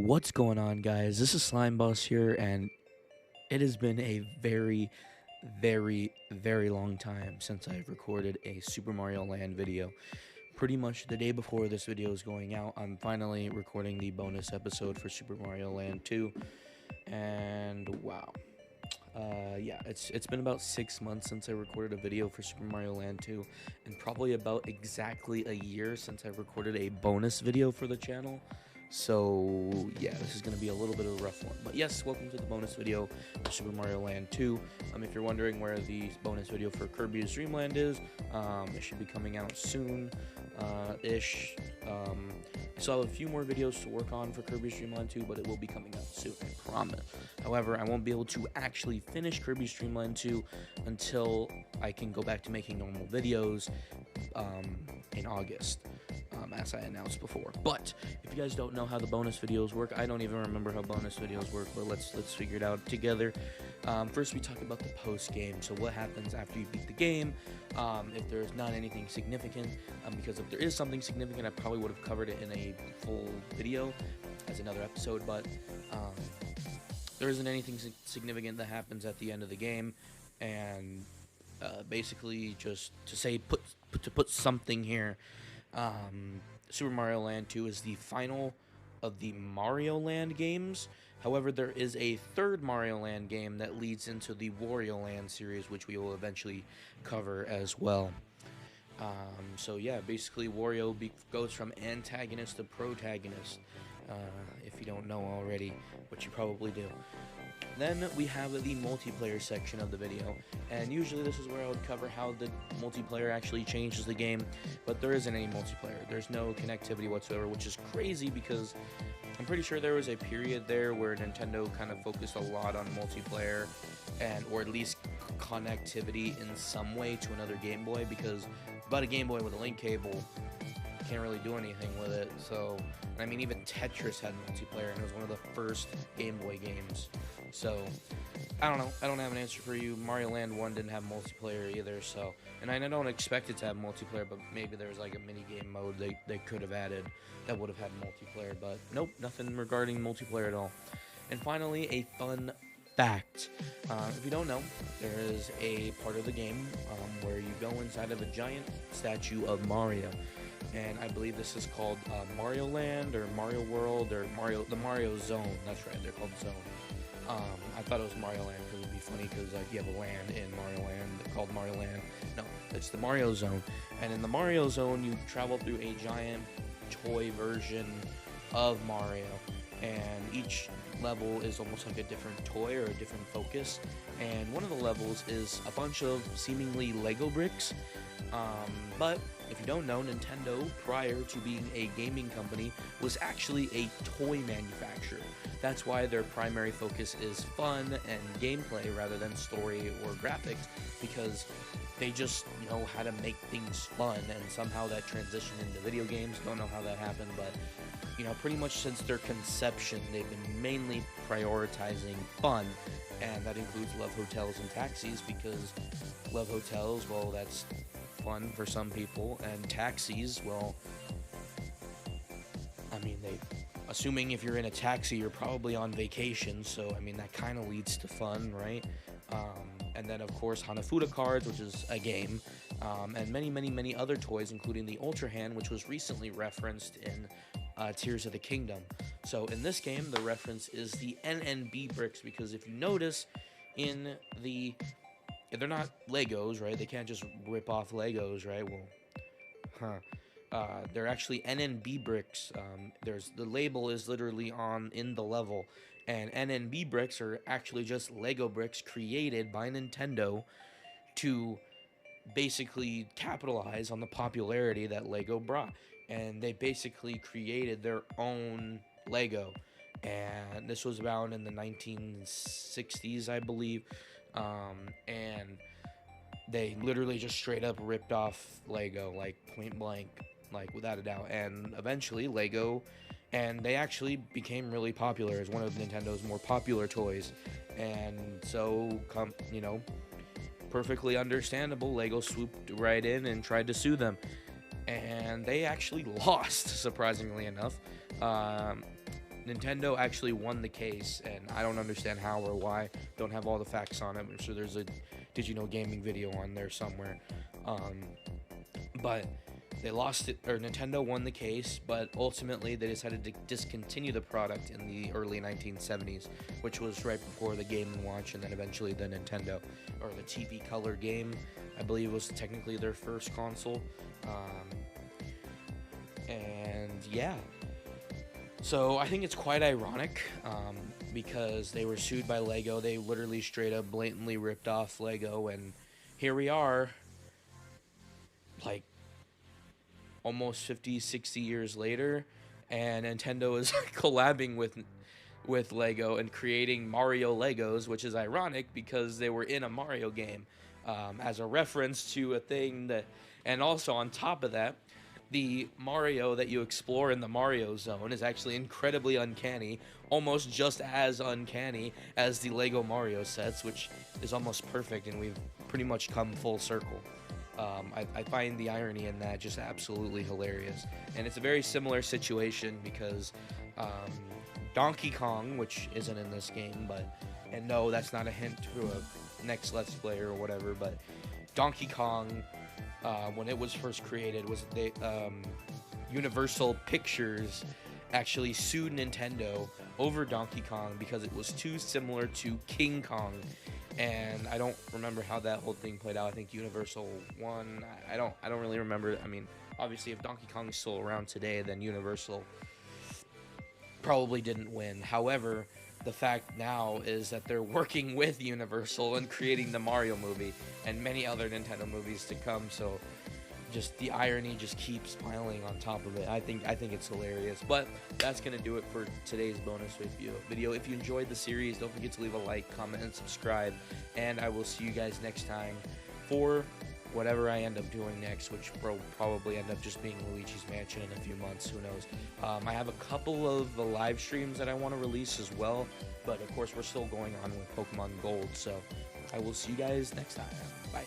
What's going on, guys? This is Slime Boss here, and it has been a very long time since I've recorded a Super Mario Land video. Pretty much the day before this video is going out, I'm finally recording the bonus episode for Super Mario Land 2, and wow. Yeah, it's been about 6 months since I recorded a video for Super Mario Land 2, and probably about exactly a year since I recorded a bonus video for the channel. So yeah, this is going to be a little bit of a rough one. But yes, welcome to the bonus video for Super Mario Land 2. If you're wondering where the bonus video for Kirby's Dream Land is, it should be coming out soon ish. I still have a few more videos to work on for Kirby's Dream Land 2, but it will be coming out soon, I promise. However, I won't be able to actually finish Kirby's Dream Land 2 until I can go back to making normal videos in August. As I announced before. But if you guys don't know how the bonus videos work, I don't even remember how bonus videos work, but let's figure it out together. First, we talk about the post game. So what happens after you beat the game? If there's not anything significant, because if there is something significant, I probably would have covered it in a full video as another episode. But there isn't anything significant that happens at the end of the game, and basically just to say put something here. Super Mario Land 2 is the final of the Mario Land games. However, there is a third Mario Land game that leads into the Wario Land series, which we will eventually cover as well. So yeah, basically Wario goes from antagonist to protagonist, if you don't know already, which you probably do. Then we have the multiplayer section of the video, and usually this is where I would cover how the multiplayer actually changes the game, but there isn't any multiplayer. There's no connectivity whatsoever, which is crazy because I'm pretty sure there was a period there where Nintendo kind of focused a lot on multiplayer, or at least connectivity in some way to another Game Boy, because without a Game Boy with a link cable, you can't really do anything with it. So, I mean, even Tetris had multiplayer, and it was one of the first Game Boy games. So, I don't know. I don't have an answer for you. Mario Land 1 didn't have multiplayer either, so... And I don't expect it to have multiplayer, but maybe there was like a mini-game mode they could have added that would have had multiplayer, but nope, nothing regarding multiplayer at all. And finally, a fun fact. If you don't know, there is a part of the game where you go inside of a giant statue of Mario. And I believe this is called Mario Land, or Mario World, or the Mario Zone. That's right, they're called Zone. I thought it was Mario Land because it would be funny because you have a land in Mario Land called Mario Land. No, it's the Mario Zone. And in the Mario Zone, you travel through a giant toy version of Mario. And each level is almost like a different toy or a different focus. And one of the levels is a bunch of seemingly Lego bricks. But if you don't know, Nintendo, prior to being a gaming company, was actually a toy manufacturer. That's why their primary focus is fun and gameplay rather than story or graphics, because they just know how to make things fun, and somehow that transitioned into video games. Don't know how that happened, but pretty much since their conception, they've been mainly prioritizing fun, and that includes Love Hotels and Taxis, because Love Hotels, well, that's fun for some people, and taxis, well, I mean, assuming if you're in a taxi, you're probably on vacation, so, I mean, that kind of leads to fun, right? And then, of course, Hanafuda cards, which is a game, and many other toys, including the Ultra Hand, which was recently referenced in Tears of the Kingdom. So, in this game, the reference is the NNB bricks, because if you notice, they're not Legos, right? They can't just rip off Legos, right? Well, they're actually NNB bricks. The label is literally in the level, and NNB bricks are actually just Lego bricks created by Nintendo to basically capitalize on the popularity that Lego brought. And they basically created their own Lego, and this was about in the 1960s, I believe. And they literally just straight up ripped off Lego, like point blank, like without a doubt. And eventually Lego, and they actually became really popular as one of Nintendo's more popular toys. And so, perfectly understandable, Lego swooped right in and tried to sue them. And they actually lost, surprisingly enough. Nintendo actually won the case, and I don't understand how or why. Don't have all the facts on it. I'm sure there's a Did You Know Gaming video on there somewhere. But they lost it, or Nintendo won the case, but ultimately they decided to discontinue the product in the early 1970s, which was right before the Game & Watch, and then eventually the Nintendo, or the TV Color game, I believe was technically their first console. And yeah, so I think it's quite ironic, because they were sued by Lego. They literally straight up blatantly ripped off Lego, and here we are, like, almost 50, 60 years later, and Nintendo is collabing with Lego and creating Mario Legos, which is ironic because they were in a Mario game, as a reference to a thing that, and also on top of that, the Mario that you explore in the Mario Zone is actually incredibly uncanny, almost just as uncanny as the Lego Mario sets, which is almost perfect, and we've pretty much come full circle. I find the irony in that just absolutely hilarious. And it's a very similar situation because Donkey Kong, which isn't in this game, and no, that's not a hint to a next Let's Play or whatever, but Donkey Kong, when it was first created, was Universal Pictures actually sued Nintendo over Donkey Kong because it was too similar to King Kong. And I don't remember how that whole thing played out. I think Universal won. I don't really remember. I mean, obviously, if Donkey Kong is still around today, then Universal probably didn't win. However, the fact now is that they're working with Universal and creating the Mario movie and many other Nintendo movies to come. So, just the irony just keeps piling on top of it. I think it's hilarious. But that's gonna do it for today's bonus video. If you enjoyed the series, don't forget to leave a like, comment, and subscribe. And I will see you guys next time for whatever I end up doing next, which will probably end up just being Luigi's Mansion in a few months. Who knows? I have a couple of the live streams that I want to release as well. But of course, we're still going on with Pokemon Gold. So I will see you guys next time. Bye.